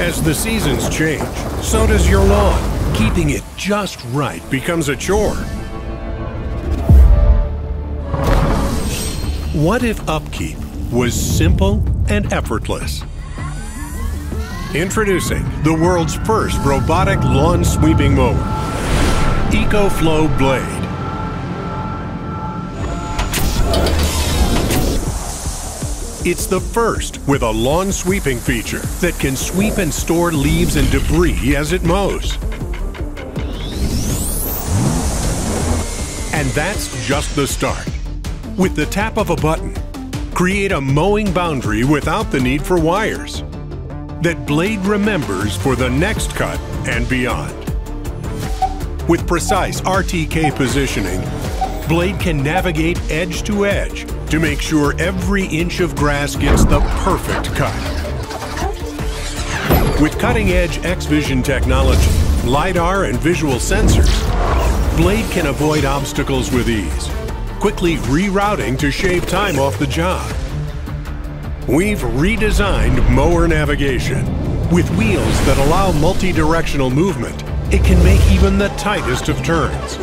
As the seasons change, so does your lawn. Keeping it just right becomes a chore. What if upkeep was simple and effortless? Introducing the world's first robotic lawn sweeping mower, EcoFlow BLADE. It's the first with a lawn sweeping feature that can sweep and store leaves and debris as it mows. And that's just the start. With the tap of a button, create a mowing boundary without the need for wires that BLADE remembers for the next cut and beyond. With precise RTK positioning, BLADE can navigate edge to edge to make sure every inch of grass gets the perfect cut. With cutting-edge X-Vision technology, LiDAR and visual sensors, BLADE can avoid obstacles with ease, quickly rerouting to shave time off the job. We've redesigned mower navigation. With wheels that allow multi-directional movement, it can make even the tightest of turns.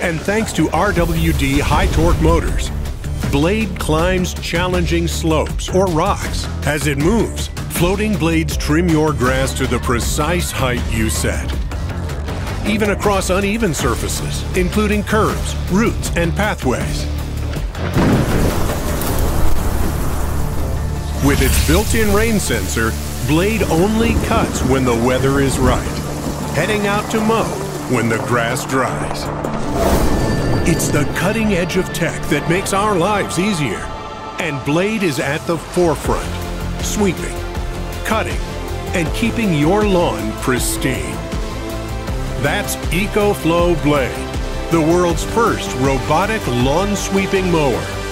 And thanks to RWD high-torque motors, BLADE climbs challenging slopes or rocks. As it moves, floating blades trim your grass to the precise height you set. Even across uneven surfaces, including curves, roots, and pathways. With its built-in rain sensor, BLADE only cuts when the weather is right, heading out to mow when the grass dries. It's the cutting edge of tech that makes our lives easier. And BLADE is at the forefront, sweeping, cutting, and keeping your lawn pristine. That's EcoFlow BLADE, the world's first robotic lawn sweeping mower.